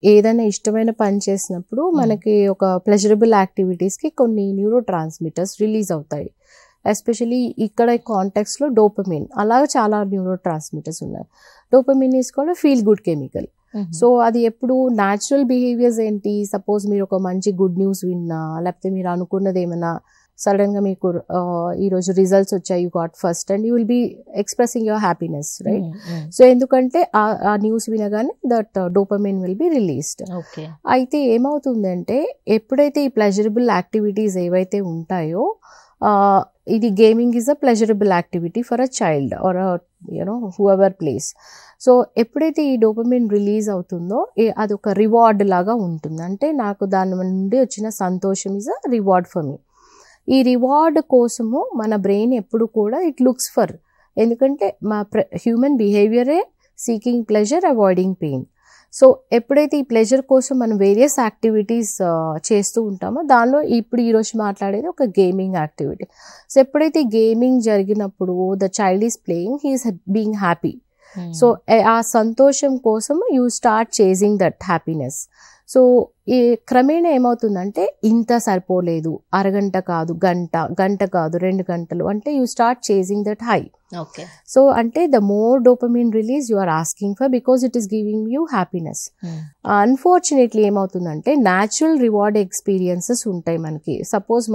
ఏదైనా ఇష్టమైన పని చేసినప్పుడు మనకి ఒక ప్లెజరబుల్ యాక్టివిటీస్కి కొన్ని న్యూరో ట్రాన్స్మిటర్స్ రిలీజ్ అవుతాయి. ఎస్పెషలీ ఇక్కడ కాంటెక్స్ లో డోపమిన్, అలాగే చాలా న్యూరో ట్రాన్స్మిటర్స్ ఉన్నాయి. డోపమిన్ ఈస్ కూడా ఫీల్ గుడ్ కెమికల్. సో అది ఎప్పుడు న్యాచురల్ బిహేవియర్స్ ఏంటి, సపోజ్ మీరు ఒక మంచి గుడ్ న్యూస్ విన్నా, లేకపోతే మీరు అనుకున్నది ఏమైనా సడన్ గా మీకు ఈరోజు రిజల్ట్స్ వచ్చాయి, you got first and you will be expressing your happiness, right? So ఎందుకంటే ఆ న్యూస్ వినగానే that dopamine will be released. అయితే ఏమవుతుందంటే ఎప్పుడైతే ఈ ప్లెజరబుల్ యాక్టివిటీస్ ఏవైతే ఉంటాయో, ఇది gaming is a pleasurable activity for a child or whoever place. So ఎప్పుడైతే ఈ డోపమిన్ రిలీజ్ అవుతుందో అది ఒక రివార్డ్ లాగా ఉంటుంది. అంటే నాకు దాని నుండి వచ్చిన సంతోషం is a reward for me. ఈ రివార్డ్ కోసము మన బ్రెయిన్ ఎప్పుడు కూడా ఇట్ లుక్స్ ఫర్, ఎందుకంటే మా హ్యూమన్ బిహేవియరే seeking pleasure, avoiding pain. So ఎప్పుడైతే ఈ ప్లెజర్ కోసం మనం వేరియస్ యాక్టివిటీస్ చేస్తూ ఉంటామో, దానిలో ఇప్పుడు ఈరోజు మాట్లాడేది ఒక గేమింగ్ యాక్టివిటీ. సో ఎప్పుడైతే గేమింగ్ జరిగినప్పుడు the child is playing, he is being happy. So ఆ సంతోషం కోసం యూ స్టార్ట్ చేసింగ్ దట్ హ్యాపీనెస్. సో ఈ క్రమేణా ఏమవుతుందంటే ఇంత సరిపోలేదు, అరగంట కాదు, గంట కాదు, 2 గంటలు, అంటే యూ స్టార్ట్ చేసింగ్ దట్ హై. సో అంటే the more dopamine release you are asking for, because it is giving you happiness. Unfortunately ఏమవుతుందంటే న్యాచురల్ రివార్డ్ ఎక్స్పీరియన్సెస్ ఉంటాయి మనకి. సపోజ్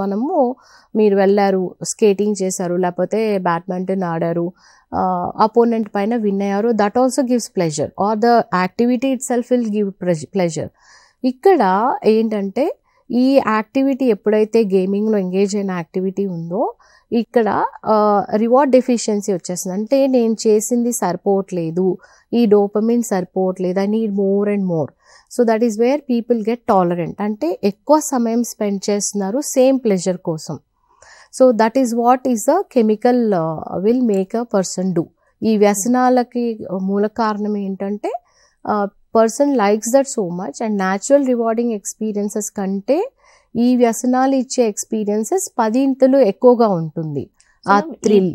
మీరు వెళ్ళారు, స్కేటింగ్ చేశారు, లేకపోతే బ్యాడ్మింటన్ ఆడారు, అపోనెంట్ పైన విన్ అయ్యారు, that also gives pleasure, or the activity itself will give pleasure. ఇక్కడ ఏంటంటే ఈ యాక్టివిటీ ఎప్పుడైతే గేమింగ్లో ఎంగేజ్ అయిన యాక్టివిటీ ఉందో, ఇక్కడ రివార్డ్ డెఫిషియన్సీ వచ్చేస్తుంది. అంటే నేను చేసింది సరిపోవట్లేదు, ఈ డోపమిన్ సరిపోవట్లేదు, I need more and more. So that is where people get tolerant, అంటే ఎక్కువ సమయం స్పెండ్ చేస్తున్నారు సేమ్ ప్లెజర్ కోసం. So that is what is the chemical will make a person do. ఈ వ్యసనాలకి మూల కారణం ఏంటంటే person likes that so much, and natural rewarding experiences కంటే ఈ వ్యసనాలు ఇచ్చే ఎక్స్పీరియన్సెస్ 10 ఇంతలు ఎక్కువగా ఉంటుంది ఆ థ్రిల్.